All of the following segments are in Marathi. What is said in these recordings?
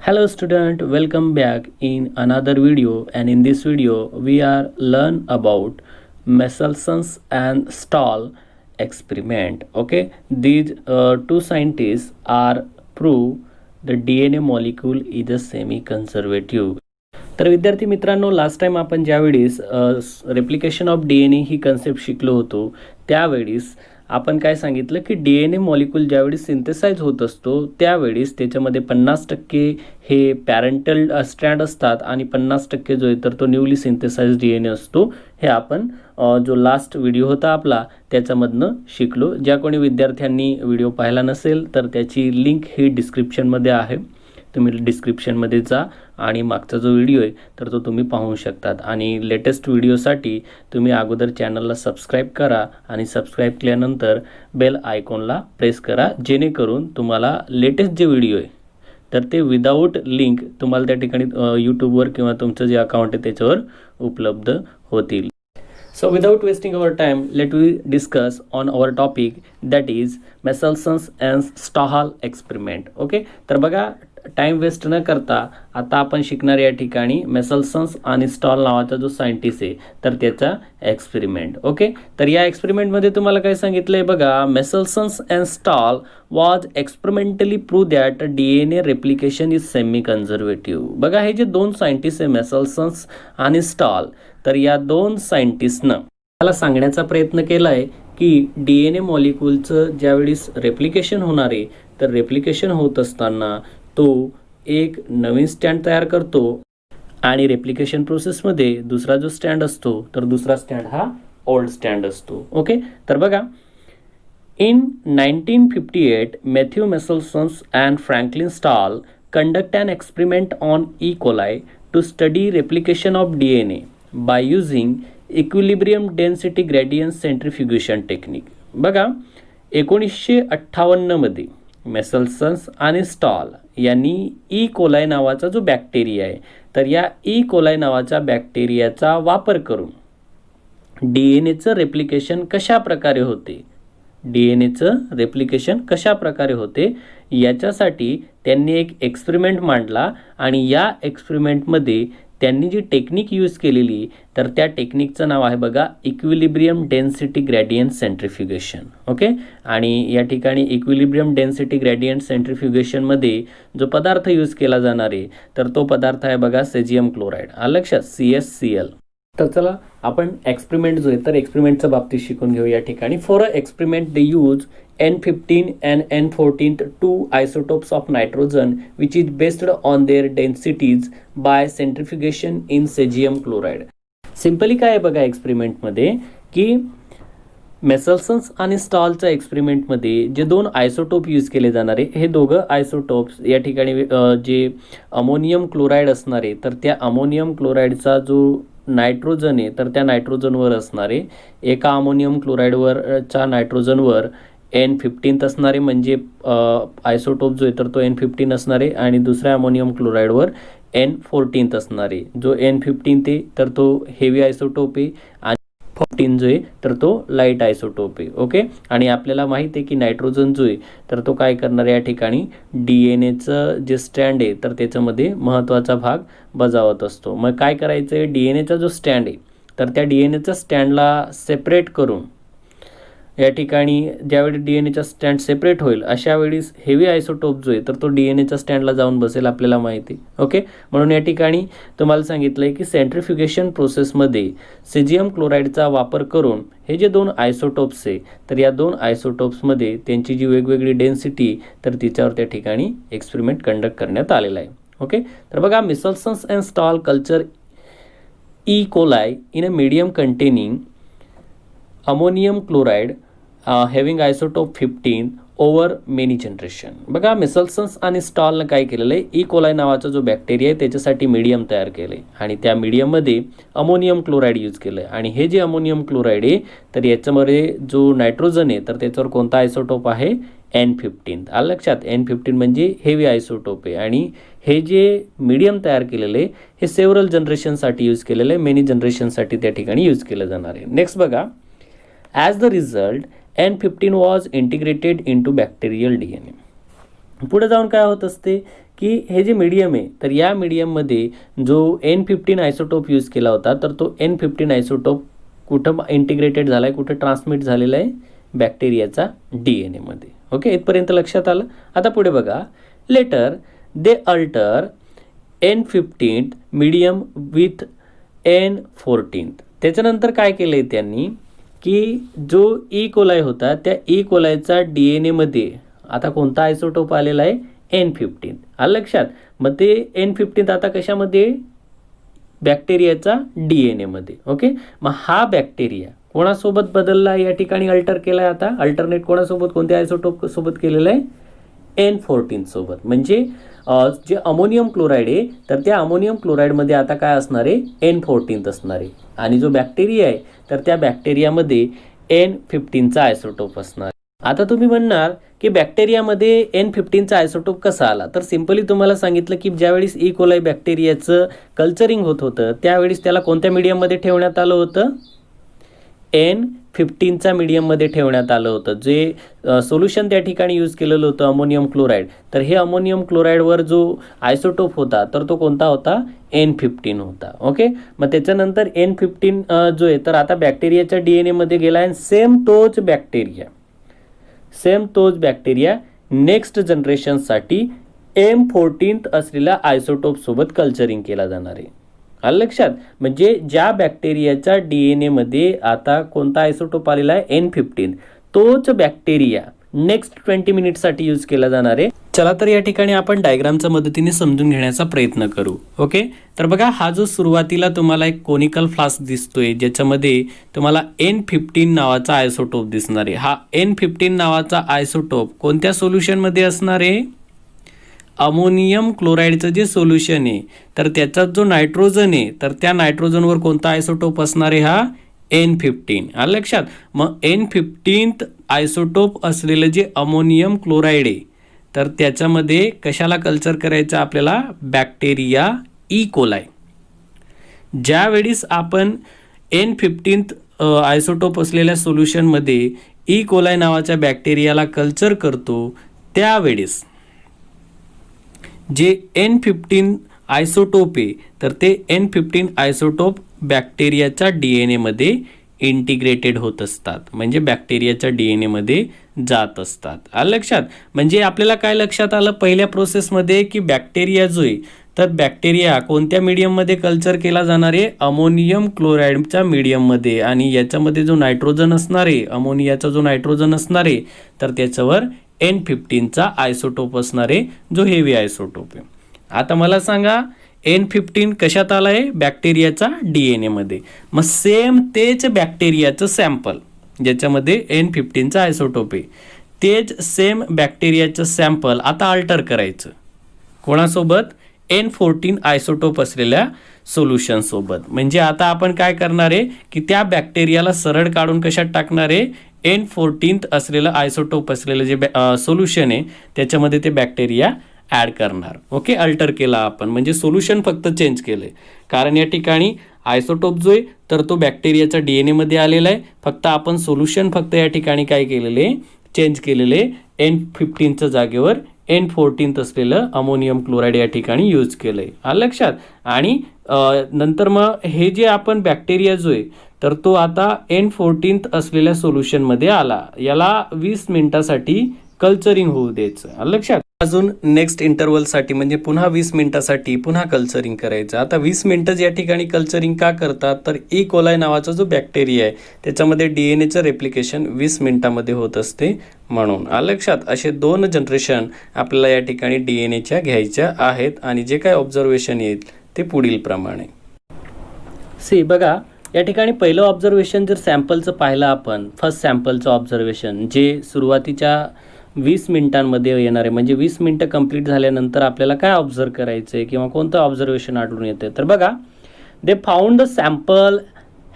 Hello student, welcome back in another video, and in this video we are learn about Michelson and Stahl experiment. Okay, these two scientists are prove the DNA molecule is a semi-conservative. तर विद्यार्थी मित्रांनो, लास्ट टाइम आपण ज्यावेळेस replication of DNA he concept शिकलो होतो त्यावेळेस आपण काय सांगितलं की DNA मॉलिक्यूल ज्यावेळेस सिंथेसाइज होत असतो त्यावेळेस त्याच्यामध्ये 50% हे पॅरेंटल स्ट्रँड असतात आणि 50% जो आहे तर तो न्यूली सिंथेसाइज DNA असतो. हे आपण जो लास्ट व्हिडिओ होता आपला त्याच्यामधनं शिकलो. ज्या कोणी विद्यार्थ्यांनी व्हिडिओ पाहिला नसेल तर त्याची लिंक ही डिस्क्रिप्शनमध्ये आहे. तुम्ही डिस्क्रिप्शनमध्ये जा आणि मागचा जो व्हिडिओ आहे तर तो तुम्ही पाहू शकतात. आणि लेटेस्ट व्हिडिओसाठी तुम्ही अगोदर चॅनलला सबस्क्राईब करा आणि सबस्क्राईब केल्यानंतर बेल आयकॉनला प्रेस करा, जेणेकरून तुम्हाला लेटेस्ट जे व्हिडिओ आहे तर ते विदाऊट लिंक तुम्हाला त्या ठिकाणी यूट्यूबवर किंवा तुमचं जे अकाउंट आहे त्याच्यावर उपलब्ध होतील. So without wasting our time, let we discuss on our topic, that is Michelson and Stahl experiment. Okay, तर बघा टाइम वेस्ट न करता आता आपण शिकणार या ठिकाणी मेसल्सन आणि स्टॉल नावाचा जो सायंटिस्ट आहे तर त्याचा एक्सपेरिमेंट. ओके, तर या एक्सपेरिमेंटमध्ये तुम्हाला काय सांगितलंय बघा, Meselson and Stahl was experimentally prove that DNA replication is semi conservative. बघा हे जे दोन सायंटिस्ट आहे मेसल्सन आणि स्टॉल, तर या दोन सायंटिस्टनं मला सांगण्याचा प्रयत्न केला आहे की DNA मॉलिक्यूलचं ज्यावेळेस रेप्लिकेशन होणार आहे तर रेप्लिकेशन होत असताना तो एक नवीन स्टँड तयार करतो आणि रेप्लिकेशन प्रोसेसमध्ये दुसरा जो स्टँड असतो तर दुसरा स्टँड हा ओल्ड स्टँड असतो. ओके, तर बघा in 1958 Matthew Meselson and Franklin Stahl conduct an experiment on E coli to study replication of DNA by using equilibrium density gradient centrifugation technique. बघा 1958 मध्ये मेसल्सन आणि स्टॉल यांनी ई कोलाई नावाचा जो बॅक्टेरिया आहे तर या ई कोलाई नावाच्या बॅक्टेरियाचा वापर करून DNAचं रेप्लिकेशन कशा प्रकारे होते याच्यासाठी त्यांनी एक एक्सपेरिमेंट मांडला. आणि या एक्सपेरिमेंटमध्ये त्यांनी जी टेक्निक यूज केलेली तर त्या टेक्निकचं नाव आहे बघा इक्विलिब्रियम डेन्सिटी ग्रेडियंट सेंट्रिफ्युगेशन. ओके, आणि या ठिकाणी इक्विलिब्रियम डेन्सिटी ग्रेडियंट सेंट्रिफ्युगेशनमध्ये जो पदार्थ यूज केला जाणार आहे तर तो पदार्थ आहे बघा सेजियम क्लोराईड. लक्षात CaCl. तर चला आपण एक्सपेरिमेंट जो आहे तर एक्सपेरिमेंटच्या बाबतीत शिकून घेऊ. या ठिकाणी for a experiment they use N15 and N14 two isotopes of nitrogen which is based on their densities by centrifugation in cesium chloride. Simply काय आहे बघा एक्सपेरिमेंटमध्ये की मेसल्सन आणि स्टॉलच्या एक्सपेरिमेंटमध्ये जे दोन आयसोटोप यूज केले जाणारे हे दोघं आयसोटोप्स या ठिकाणी जे अमोनियम क्लोराईड असणार आहे तर त्या अमोनियम क्लोराईडचा जो नायट्रोजन आहे तर त्या नायट्रोजनवर असणारे एका अमोनियम क्लोराईडवरच्या नायट्रोजनवर N15 असणारे म्हणजे आयसोटोप जो आहे तर तो N15 असणारे आणि दुसऱ्या अमोनियम क्लोराईडवर N14 असणारे. जो N15 ते तर तो हेवी आयसोटोप आहे आणि 14 जो आहे तर तो लाईट आयसोटोप आहे. ओके, आणि आपल्याला माहिती आहे की नायट्रोजन जो आहे तर तो काय करणार या ठिकाणी DNAचं जे स्टँड आहे तर त्याच्यामध्ये महत्त्वाचा भाग बजावत असतो. मग काय करायचं आहे, DNAचा जो स्टँड आहे तर त्या DNAच्या स्टँडला सेपरेट करून या ठिकाणी ज्यावेळी DNAचा स्टँड सेपरेट होईल अशा वेळेस हेवी आयसोटोप जो आहे तर तो DNAच्या स्टँडला जाऊन बसेल आपल्याला माहिती. ओके, म्हणून या ठिकाणी तुम्हाला सांगितलं आहे की सेंट्रिफ्युगेशन प्रोसेसमध्ये सेजियम क्लोराईडचा वापर करून हे जे दोन आयसोटोप्स आहे तर या दोन आयसोटोप्समध्ये त्यांची जी वेगवेगळी डेन्सिटी तर तिच्यावर त्या ठिकाणी एक्सपेरिमेंट कंडक्ट करण्यात आलेला आहे. ओके, तर बघा Meselson and Stahl culture E coli in a medium containing ammonium chloride having isotope 15 over many generation. बघा मेसल्सन आणि स्टॉलनं काय केलेलं आहे, ई कोलाई नावाचा जो बॅक्टेरिया आहे त्याच्यासाठी मीडियम तयार केलं आहे आणि त्या मीडियममध्ये अमोनियम क्लोराईड यूज केलं आहे. आणि हे जे अमोनियम क्लोराईड आहे तर याच्यामध्ये जो नायट्रोजन आहे तर त्याच्यावर कोणता आयसोटोप आहे N15. आलं लक्षात, N15 म्हणजे हेवी आयसोटोप आहे. आणि हे जे मीडियम तयार केलेलं आहे हे सेव्हरल जनरेशनसाठी यूज केलेलं आहे, मेनी जनरेशनसाठी त्या ठिकाणी यूज केलं जाणार आहे. नेक्स्ट बघा, as the result N15 was integrated into bacterial DNA. पुढे जाऊन काय होत असते की हे जे मीडियम आहे तर या मीडियममध्ये जो N15 आयसोटोप यूज केला होता तर तो N15 आयसोटोप कुठं इंटिग्रेटेड झाला आहे, कुठं ट्रान्समिट झालेला आहे, बॅक्टेरियाचा DNA मध्ये. ओके, इथपर्यंत लक्षात आलं. आता पुढे बघा, later they alter N15 medium with N14. त्याच्यानंतर काय केलं आहे त्यांनी की जो ई कोलाय होता त्या ई कोलायचा DNA मध्ये आता कोणता आयसोटोप आलेला आहे, N15. आलं लक्षात. मग ते N15 आता कशामध्ये, बॅक्टेरियाचा DNA मध्ये. ओके, मग हा बॅक्टेरिया कोणासोबत बदलला या ठिकाणी, अल्टर केला आहे. आता अल्टरनेट कोणासोबत, कोणत्या आयसोटोप सोबत केलेलं आहे, N14 सोबत. म्हणजे जे अमोनियम क्लोराईड आहे तर त्या अमोनियम क्लोराईडमध्ये आता काय असणार आहे, N14 असणार आहे. आणि जो बॅक्टेरिया आहे तर त्या बॅक्टेरियामध्ये N15चा आयसोटोप असणार. आता तुम्ही म्हणणार की बॅक्टेरियामध्ये N15चा आयसोटोप कसा आला, तर सिम्पली तुम्हाला सांगितलं की ज्यावेळेस ई कोलाई बॅक्टेरियाचं कल्चरिंग होत होतं त्यावेळेस त्याला कोणत्या मीडियममध्ये ठेवण्यात आलं होतं, N15चा मीडियममध्ये ठेवण्यात आलं होतं. जे सोल्युशन त्या ठिकाणी यूज केलेलं होतं अमोनियम क्लोराईड, तर हे अमोनियम क्लोराईडवर जो आयसोटोप होता तर तो कोणता होता, N15 होता. ओके, मग त्याच्यानंतर N15 जो आहे तर आता बॅक्टेरियाच्या DNA मध्ये गेला आहे. सेम तोच बॅक्टेरिया नेक्स्ट जनरेशनसाठी M14 असलेल्या आयसोटोप सोबत कल्चरिंग केला जाणार आहे. आलं लक्षात. म्हणजे ज्या बॅक्टेरियाच्या DNA मध्ये आता कोणता आयसोटोप आलेला आहे, N15, तोच बॅक्टेरिया नेक्स्ट 20 मिनिटसाठी यूज केला जाणार आहे. चला तर या ठिकाणी आपण डायग्रामच्या मदतीने समजून घेण्याचा प्रयत्न करू. ओके, तर बघा, हा जो सुरुवातीला तुम्हाला एक कोनिकल फ्लास्क दिसतोय ज्याच्यामध्ये तुम्हाला N15 नावाचा आयसोटोप दिसणार आहे. हा N15 नावाचा आयसोटोप कोणत्या सोल्युशनमध्ये असणार आहे, अमोनियम क्लोराईडचं जे सोल्युशन आहे तर त्याचा जो नायट्रोजन आहे तर त्या नायट्रोजनवर कोणता आयसोटोप असणार आहे, हा N15. आलं लक्षात. मग N15 आयसोटोप असलेलं जे अमोनियम क्लोराईड आहे तर त्याच्यामध्ये कशाला कल्चर करायचं आपल्याला, बॅक्टेरिया ई कोलाई. ज्यावेळेस आपण N15 आयसोटोप असलेल्या सोल्युशनमध्ये ई कोलाई नावाच्या बॅक्टेरियाला कल्चर करतो त्यावेळेस जे N15 आयसोटोप आहे तर ते N15 आयसोटोप बॅक्टेरियाच्या DNA मध्ये इंटिग्रेटेड होत असतात, म्हणजे बॅक्टेरियाच्या DNA मध्ये जात असतात. आलं लक्षात. म्हणजे आपल्याला काय लक्षात आलं पहिल्या प्रोसेसमध्ये की बॅक्टेरिया जो आहे तर बॅक्टेरिया कोणत्या मीडियममध्ये कल्चर केला जाणार आहे, अमोनियम क्लोराईडच्या मीडियममध्ये. आणि याच्यामध्ये जो नायट्रोजन असणार आहे, अमोनियाचा जो नायट्रोजन असणार आहे तर त्याच्यावर N15चा आयसोटोप असणार आहे, जो हेवी आयसोटोप आहे. आता मला सांगा N15 कशात आला आहे, बॅक्टेरियाचा DNA मध्ये. मग सेम तेच बॅक्टेरियाचं सॅम्पल ज्याच्यामध्ये N15चा आयसोटोप आहे तेच सेम बॅक्टेरियाचं सॅम्पल आता अल्टर करायचं कोणासोबत, N14 आयसोटोप असलेल्या सोल्युशन सोबत. म्हणजे आता आपण काय करणार आहे की त्या बॅक्टेरियाला सरळ काढून कशात टाकणार आहे, N14 असलेलं आयसोटोप असलेलं जे सोल्युशन आहे त्याच्यामध्ये ते बॅक्टेरिया ॲड करणार. ओके, अल्टर केला आपण, म्हणजे सोल्युशन फक्त चेंज केलंय. कारण या ठिकाणी आयसोटोप जो आहे तर तो बॅक्टेरियाचा DNA मध्ये आलेला आहे, फक्त आपण सोल्युशन फक्त या ठिकाणी काय केलेलं आहे, चेंज केलेले. N15च्या जागेवर N14 असलेलं अमोनियम क्लोराईड या ठिकाणी यूज केलं आहे. आलं लक्षात. आणि नंतर मग हे जे आपण बॅक्टेरिया जो आहे तर तो आता N14 असलेल्या सोल्युशनमध्ये आला, याला 20 मिनिटासाठी कल्चरिंग होऊ द्यायचं. आलं लक्षात. अजून नेक्स्ट इंटरवलसाठी म्हणजे पुन्हा 20 मिनिटासाठी पुन्हा कल्चरिंग करायचं. आता 20 मिनिटं या ठिकाणी कल्चरिंग का करतात, तर ई कोलाई नावाचा जो बॅक्टेरिया आहे त्याच्यामध्ये DNAचं रेप्लिकेशन 20 मिनिटामध्ये होत असते म्हणून. आलं लक्षात. असे 2 जनरेशन आपल्याला या ठिकाणी DNAच्या घ्यायच्या आहेत आणि जे काय ऑब्झर्वेशन येईल ते पुढील प्रमाणे. सी बघा, या ठिकाणी पहिलं ऑब्झर्वेशन जर सॅम्पलचं पाहिलं आपण, फर्स्ट सॅम्पलचं ऑब्झर्वेशन जे सुरुवातीच्या 20 मिनिटांमध्ये येणार आहे, म्हणजे 20 मिनिटं कंप्लीट झाल्यानंतर आपल्याला काय ऑब्झर्व करायचं आहे किंवा कोणतं ऑब्झर्वेशन आढळून येतं. तर बघा, they found the sample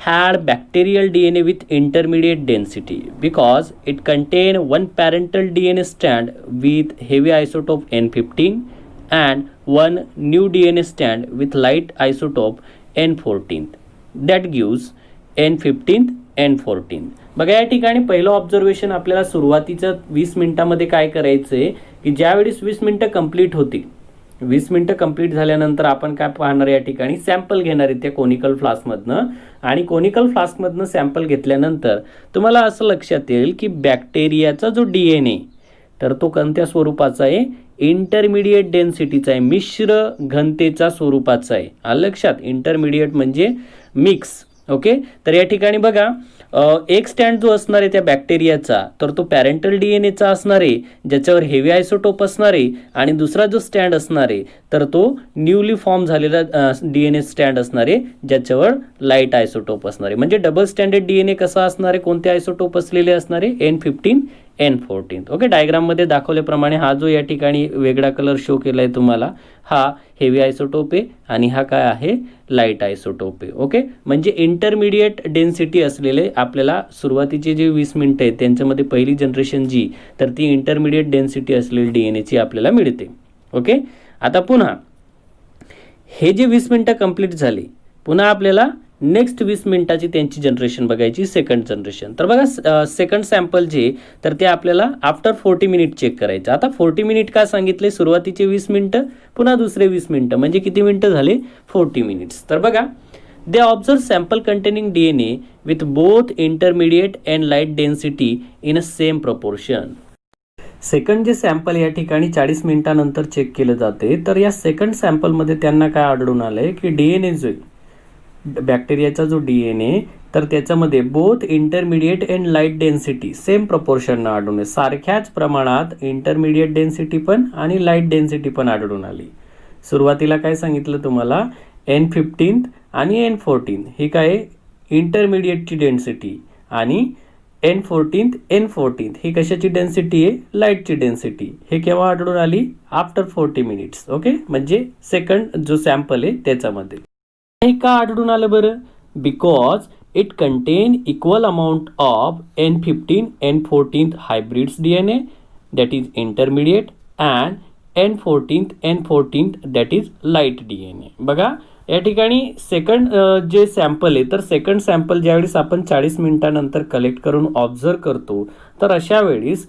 had bacterial DNA with intermediate density because it contained one parental DNA strand with heavy isotope N15 and one new DNA strand with light isotope N14. That gives N15 N14. बघा, या ठिकाणी पहिलं ऑब्झर्वेशन आपल्याला सुरुवातीच्या 20 मिनिटांमध्ये काय करायचं आहे की ज्यावेळेस 20 मिनिटं कंप्लीट होतील 20 मिनिटं कंप्लीट झाल्यानंतर आपण काय पाहणार या ठिकाणी सॅम्पल घेणार आहे त्या कोनिकल फ्लास्कमधनं. आणि कोनिकल फ्लास्कमधनं सॅम्पल घेतल्यानंतर तुम्हाला असं लक्षात येईल की बॅक्टेरियाचा जो DNA तर तो कोणत्या स्वरूपाचा आहे, इंटरमिडिएट डेन्सिटीचा आहे, मिश्र घनतेचा स्वरूपाचा आहे. आलं लक्षात, इंटरमिडिएट म्हणजे मिक्स. ओके, तर या ठिकाणी बघा एक स्टँड जो असणार आहे त्या बॅक्टेरियाचा तर तो पॅरेंटल DNAचा असणार आहे ज्याच्यावर हेवी आयसोटोप असणार आहे, आणि दुसरा जो स्टँड असणार आहे तर तो न्यूली फॉर्म झालेला DNA स्टँड असणार आहे ज्याच्यावर लाईट आयसोटोप असणार आहे. म्हणजे डबल स्टँडर्ड DNA कसा असणार आहे, कोणते आयसोटोप असलेले असणार आहे, N15 N14. ओके, डायग्राममध्ये दाखवल्याप्रमाणे हा जो या ठिकाणी वेगळा कलर शो केला आहे तुम्हाला, हा हेवी आयसोटोप आहे आणि हा काय आहे, लाईट आयसोटोप आहे. ओके, म्हणजे इंटरमिडिएट डेन्सिटी असलेले आपल्याला सुरुवातीचे जे 20 मिनिटं आहेत त्यांच्यामध्ये पहिली जनरेशन जी तर ती इंटरमिडिएट डेन्सिटी असलेली DNAची आपल्याला मिळते. ओके, आता पुन्हा हे जे 20 मिनिटं कंप्लीट झाली, पुन्हा आपल्याला नेक्स्ट 20 मिनिटाची त्यांची जनरेशन बघायची, सेकंड जनरेशन. तर बघा सेकंड सॅम्पल जे तर ते आपल्याला आफ्टर 40 मिनिट चेक करायचं. आता 40 मिनिट का सांगितले, सुरुवातीचे 20 मिनिटं पुन्हा दुसरे 20 मिनिटं, म्हणजे किती मिनिटं झाले, 40 मिनिट्स. तर बघा, they observe sample containing DNA with both intermediate and light density in a same proportion. Second जे सॅम्पल या ठिकाणी 40 मिनिटानंतर चेक केलं जाते, तर या सेकंड सॅम्पलमध्ये त्यांना काय आढळून आलंय की DNA जो बॅक्टेरियाचा जो DNA तर त्याच्यामध्ये both intermediate and light density same प्रपोर्शननं आढळून आहे. सारख्याच प्रमाणात इंटरमिडिएट डेन्सिटी पण आणि लाईट डेन्सिटी पण आढळून आली. सुरुवातीला काय सांगितलं तुम्हाला, N15 आणि N14 ही काय इंटरमिडिएटची डेन्सिटी आणि N14 ही कशाची डेन्सिटी आहे, लाईटची डेन्सिटी. हे केव्हा आढळून आली, आफ्टर 40 मिनिट्स. ओके, म्हणजे सेकंड जो सॅम्पल आहे त्याच्यामध्ये. हे का आढळून आलं बरं, because it content equal amount of N15 N14 hybrids DNA that is intermediate and N14 that is light DNA. बघा या ठिकाणी सेकंड जे सॅम्पल आहे तर सेकंड सॅम्पल ज्यावेळेस आपण 40 मिनिटानंतर कलेक्ट करून ऑब्झर्व करतो तर अशा वेळेस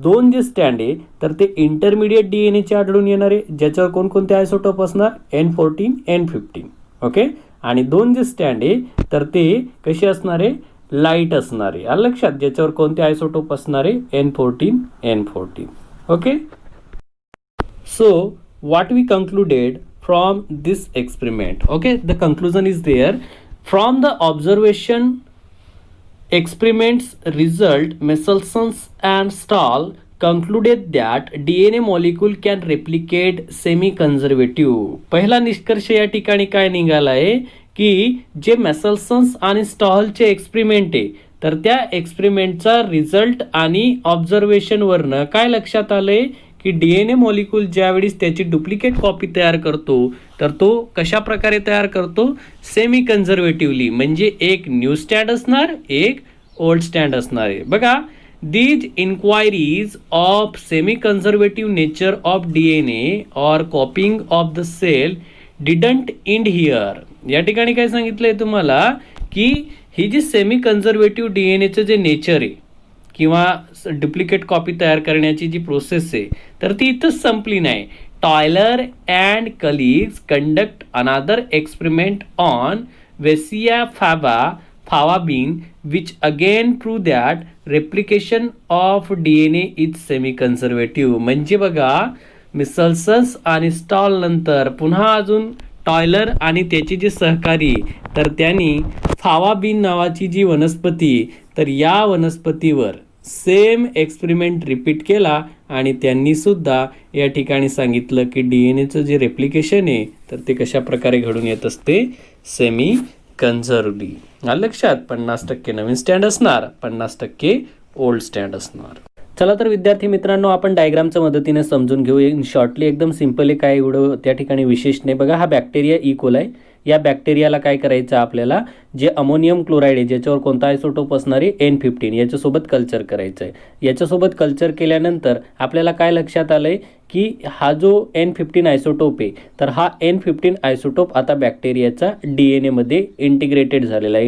दोन जे स्टँड आहे तर ते इंटरमिडिएट DNAचे आढळून येणार आहे ज्याच्यावर कोणकोणते आयसोटोप असणार, N14 N15. ओके, आणि दोन जे स्टँड आहे तर ते कसे असणार आहे, लाईट असणार आहे. आलं लक्षात, ज्याच्यावर कोणते आयसोटोप असणार आहे, N14. Okay, so what we concluded from this experiment. Okay, the conclusion is there. From the observation experiments result, Michelson and Stahl concluded that DNA molecule can replicate semi-conservative. पहिला निष्कर्ष या ठिकाणी काय निघाला आहे की जे मेसल्सन्स आणि स्टॉलचे एक्सपेरिमेंट आहे तर त्या एक्सपेरिमेंटचा रिझल्ट आणि ऑब्झर्वेशनवरनं काय लक्षात आलंय की DNA मॉलिक्यूल ज्यावेळेस त्याची डुप्लिकेट कॉपी तयार करतो तर तो कशा प्रकारे तयार करतो, सेमी कन्झर्वेटिव्हली. म्हणजे एक न्यू स्टँड असणार, एक ओल्ड स्टँड असणार आहे. बघा, these inquiries of semi-conservative nature of DNA or copying of the cell didn't end here. या ठिकाणी काय सांगितलंय तुम्हाला की ही जी सेमी कन्झर्वेटिव्ह DNAचं जे नेचर आहे किंवा डुप्लिकेट कॉपी तयार करण्याची जी प्रोसेस आहे तर ती इथंच संपली नाही. Taylor and colleagues conduct another experiment on Vicia faba bean which again prove that replication of DNA is semi conservative. म्हणजे बघा, मिसल्सन्स आणि स्टॉल नंतर पुन्हा अजून टॉयलर आणि त्याचे जे सहकारी तर त्यांनी फावा बीन नावाची जी वनस्पती तर या वनस्पतीवर सेम एक्सपेरिमेंट रिपीट केला आणि त्यांनी सुद्धा या ठिकाणी सांगितलं की DNAचं जे रेप्लिकेशन आहे तर ते कशा प्रकारे घडून येत असते, सेमी कन्झर्वली. लक्षात, 50% नवीन स्टँड असणार, 50% ओल्ड स्टँड असणार. चला तर विद्यार्थी मित्रांनो, आपण डायग्रामच्या मदतीने समजून घेऊ. इन शॉर्टली एकदम सिंपल आहे, काय एवढं त्या ठिकाणी विशेष नाही. बघा, हा बॅक्टेरिया इकोलाई, या बॅक्टेरियाला काय करायचं आपल्याला, जे अमोनियम क्लोराईड आहे ज्याच्यावर कोणता आयसोटोप असणार आहे, N15, याच्यासोबत कल्चर करायचं आहे. याच्यासोबत कल्चर केल्यानंतर आपल्याला काय लक्षात आलं आहे की हा जो N15 आयसोटोप आहे तर हा N15 आयसोटोप आता बॅक्टेरियाचा DNA मध्ये इंटिग्रेटेड झालेला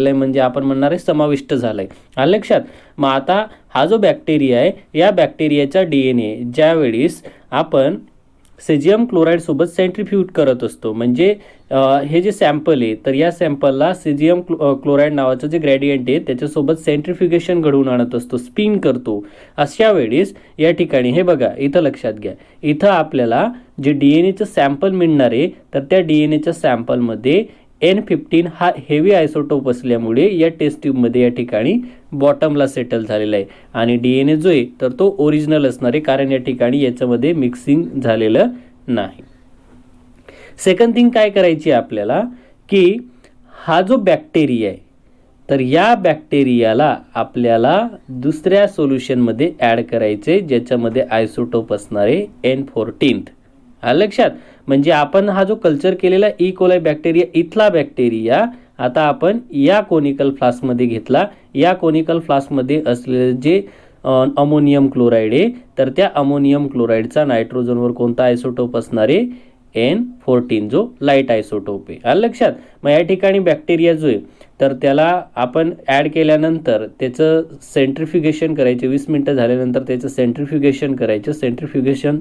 आहे. म्हणजे आपण म्हणणार आहे समाविष्ट झाला आहे. लक्षात, मग आता हा जो बॅक्टेरिया आहे या बॅक्टेरियाचा DNA ज्यावेळेस आपण सेजियम क्लोराईड सोबत सेंट्रीफ्यूज करत असतो. म्हणजे हे जे सॅम्पल आहे तर या सॅम्पलला सेजियम क्लोराईड नावाचं जे ग्रॅडियंट आहे त्याच्यासोबत सेंट्रीफ्युगेशन घडवून आणत असतो, स्पिन करतो. अशा वेळेस या ठिकाणी हे बघा, इथं लक्षात घ्या, इथं आपल्याला जे DNA सॅम्पल मिळणार आहे तर त्या DNA सॅम्पलमध्ये N15 हा हेवी आयसोटोप असल्यामुळे या टेस्ट ट्यूबमध्ये या ठिकाणी बॉटमला सेटल झालेला आहे आणि DNA जो आहे तर तो ओरिजिनल असणार आहे, कारण या ठिकाणी याच्यामध्ये मिक्सिंग झालेलं नाही. सेकंड थिंग काय करायची आपल्याला की हा जो बॅक्टेरिया आहे तर या बॅक्टेरियाला आपल्याला दुसऱ्या सोल्युशनमध्ये ॲड करायचे ज्याच्यामध्ये आयसोटोप असणार आहे N14. लक्षात, म्हणजे आपण हा जो कल्चर केलेला ई कोलाई बॅक्टेरिया, इथला बॅक्टेरिया आता आपण या कोनिकल फ्लास्कमध्ये घेतला. या कोनिकल फ्लास्कमध्ये असलेले जे अमोनियम क्लोराईड आहे तर त्या अमोनियम क्लोराईडचा नायट्रोजनवर कोणता आयसोटोप असणार आहे, N14, जो लाईट आयसोटोप आहे. लक्षात, मग या ठिकाणी बॅक्टेरिया जो आहे तर त्याला आपण ॲड केल्यानंतर त्याचं सेंट्रीफ्युगेशन करायचे. 20 मिनटं झाल्यानंतर त्याचं सेंट्रीफ्युगेशन करायचं. सेंट्रीफ्युगेशन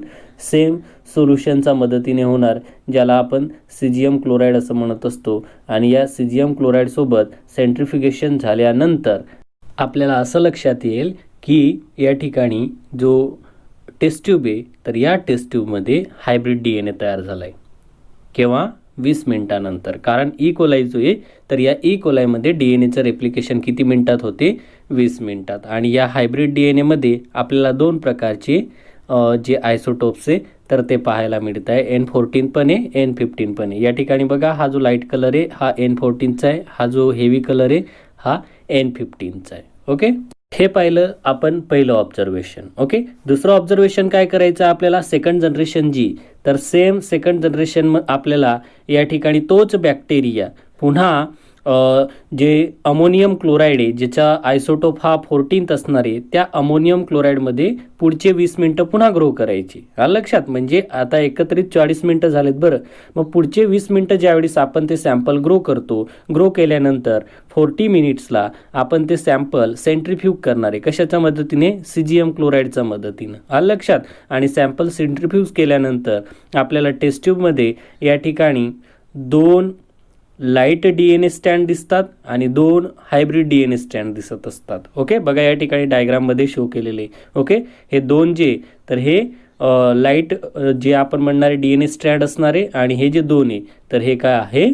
सेम सोल्युशनचा मदतीने होणार, ज्याला आपण सिजियम क्लोराईड असं म्हणत असतो. आणि या सिजियम क्लोराईडसोबत सेंट्रीफ्युगेशन झाल्यानंतर आपल्याला असं लक्षात येईल की या ठिकाणी जो टेस्ट ट्यूब आहे तर या टेस्ट ट्यूबमध्ये हायब्रिड DNA तयार झाला आहे. केव्हा? 20 मिनिटानंतर. कारण ई कोलाई जो आहे तर या ई कोलायमध्ये DNAचं रेप्लिकेशन किती मिनिटात होते, 20 मिनिटात. आणि या हायब्रिड DNAमध्ये आपल्याला 2 प्रकारचे जे आयसोटोप्स आहे तर ते पाहायला मिळत आहे. N14 पण आहे, N15 पण आहे. या ठिकाणी बघा, हा जो लाईट कलर आहे हा N14चा आहे, हा जो हेवी कलर आहे हा N15चा आहे. ओके, हे पाहिलं आपण पहिलं ऑब्झर्वेशन. ओके, दुसरं ऑब्झर्वेशन काय करायचं आपल्याला, सेकंड जनरेशन जी, तर सेम सेकंड जनरेशन आपल्याला या ठिकाणी तोच बॅक्टेरिया पुन्हा जे अमोनियम क्लोराईड आहे ज्याचा आयसोटोप हा 14th असणार आहे त्या अमोनियम क्लोराईडमध्ये पुढचे 20 मिनटं पुन्हा ग्रो करायची. लक्षात, म्हणजे आता एकत्रित 40 मिनटं झालेत. बरं, मग पुढचे 20 मिनटं ज्यावेळेस आपण ते सॅम्पल ग्रो करतो, ग्रो केल्यानंतर 40 मिनिट्सला आपण ते सॅम्पल सेंट्रीफ्यूग करणार आहे. कशाच्या मदतीने? सिजियम क्लोराईडच्या मदतीनं. लक्षात, आणि सॅम्पल सेंट्रीफ्यूज केल्यानंतर आपल्याला टेस्ट ट्यूबमध्ये या ठिकाणी 2 लाईट DNA स्टँड दिसतात आणि 2 हायब्रिड DNA स्टँड दिसत असतात. ओके, बघा या ठिकाणी डायग्राममध्ये शो केलेले. ओके, हे 2 जे तर हे लाईट जे आपण म्हणणारे DNA स्टँड असणारे आणि हे जे 2 आहे तर हे काय आहे,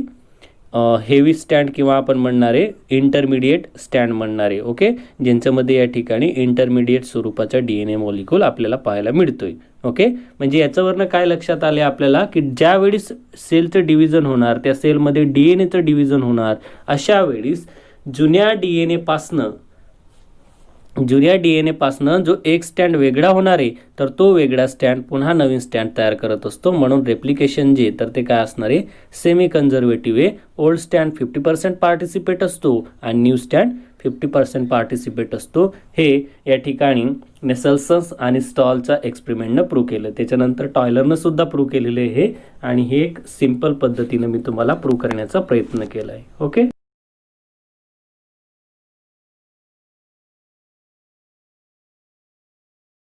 हेवी स्टँड किंवा आपण म्हणणारे इंटरमिडिएट स्टँड म्हणणारे. ओके, ज्यांच्यामध्ये या ठिकाणी इंटरमिडिएट स्वरूपाचा DNA मॉलिक्यूल आपल्याला पाहायला मिळतोय. ओके, म्हणजे याच्यावरनं काय लक्षात आले आपल्याला की ज्या वेळेस सेलचं डिव्हिजन होणार, त्या सेलमध्ये DNAचं डिव्हिजन होणार, अशा वेळेस जुन्या DNA पासनं जो एक स्टँड वेगळा होणार आहे तर तो वेगळा स्टँड पुन्हा नवीन स्टँड तयार करत असतो. म्हणून रेप्लिकेशन जे तर ते काय असणार आहे, सेमी कन्झर्वेटिव्ह आहे. ओल्ड स्टँड 50% पार्टिसिपेट असतो आणि न्यू स्टँड 50% पार्टिसिपेट असतो. हे या ठिकाणी नेसल्सन आणि स्टॉलचा एक्सपेरिमेंटनं प्रूव्ह केलं. त्याच्यानंतर टॉयलरनं सुद्धा प्रूव्ह केलेलं आहे हे, आणि हे एक सिंपल पद्धतीनं मी तुम्हाला प्रूव्ह करण्याचा प्रयत्न केला आहे. ओके.